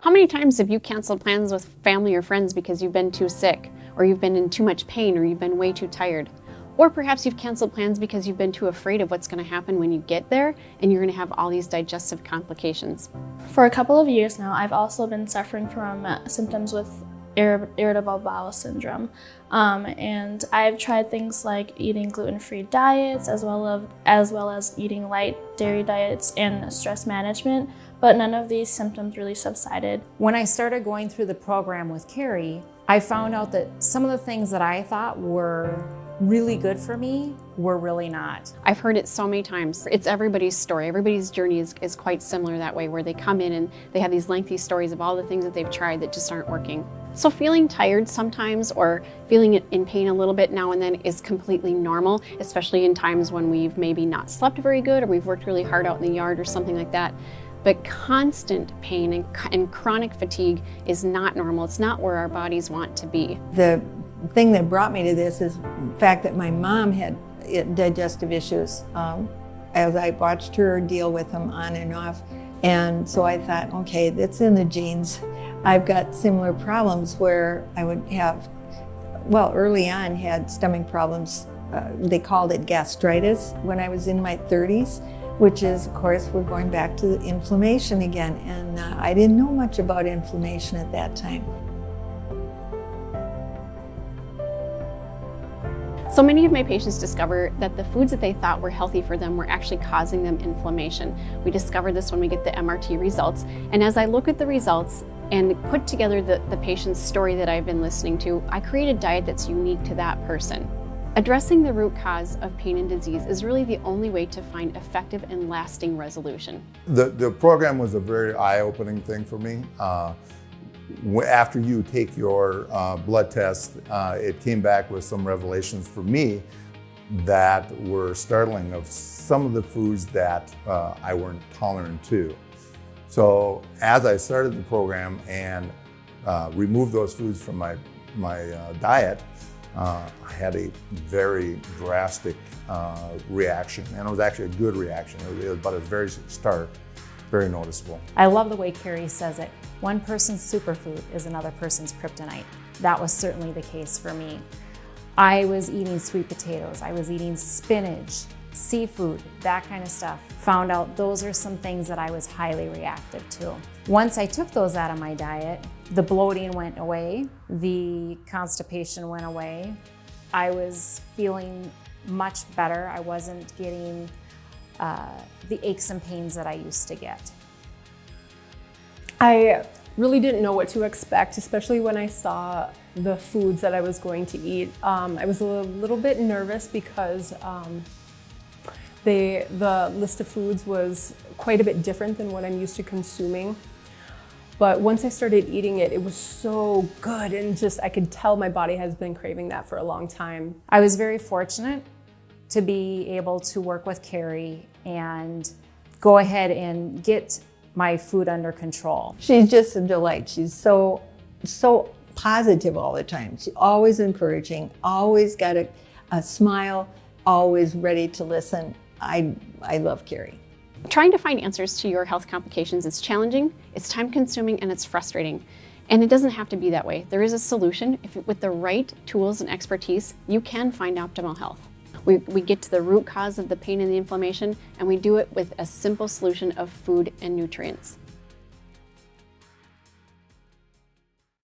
How many times have you canceled plans with family or friends because you've been too sick, or you've been in too much pain, or you've been way too tired? Or perhaps you've canceled plans because you've been too afraid of what's going to happen when you get there and you're going to have all these digestive complications. For a couple of years now, I've also been suffering from symptoms with irritable bowel syndrome. And I've tried things like eating gluten-free diets as well as eating light dairy diets and stress management, but none of these symptoms really subsided. When I started going through the program with Kari, I found out that some of the things that I thought were really good for me were really not. I've heard it so many times. It's everybody's story. Everybody's journey is quite similar that way, where they come in and they have these lengthy stories of all the things that they've tried that just aren't working. So feeling tired sometimes or feeling in pain a little bit now and then is completely normal, especially in times when we've maybe not slept very good or we've worked really hard out in the yard or something like that. But constant pain and chronic fatigue is not normal. It's not where our bodies want to be. The thing that brought me to this is the fact that my mom had digestive issues as I watched her deal with them on and off. And so I thought, okay, that's in the genes. I've got similar problems where I would have, well, early on had stomach problems. They called it gastritis when I was in my 30s, which is, of course, we're going back to the inflammation again. And I didn't know much about inflammation at that time. So many of my patients discover that the foods that they thought were healthy for them were actually causing them inflammation. We discover this when we get the MRT results. And as I look at the results and put together the patient's story that I've been listening to, I create a diet that's unique to that person. Addressing the root cause of pain and disease is really the only way to find effective and lasting resolution. The program was a very eye-opening thing for me. After you take your blood test, it came back with some revelations for me that were startling of some of the foods that I weren't tolerant to. So as I started the program and removed those foods from my diet, I had a very drastic reaction, and it was actually a good reaction. But it's very stark, very noticeable. I love the way Kari says it. One person's superfood is another person's kryptonite. That was certainly the case for me. I was eating sweet potatoes, I was eating spinach, seafood, that kind of stuff. Found out those are some things that I was highly reactive to. Once I took those out of my diet, the bloating went away, the constipation went away. I was feeling much better. I wasn't getting the aches and pains that I used to get. I really didn't know what to expect, especially when I saw the foods that I was going to eat. I was a little bit nervous because the list of foods was quite a bit different than what I'm used to consuming. But once I started eating it, it was so good, and just I could tell my body has been craving that for a long time. I was very fortunate to be able to work with Kari and go ahead and get my food under control. She's just a delight. She's so positive all the time. She's always encouraging, always got a smile, always ready to listen. I love Kari. Trying to find answers to your health complications is challenging, it's time-consuming, and it's frustrating. And it doesn't have to be that way. There is a solution. With the right tools and expertise, you can find optimal health. We get to the root cause of the pain and the inflammation, and we do it with a simple solution of food and nutrients.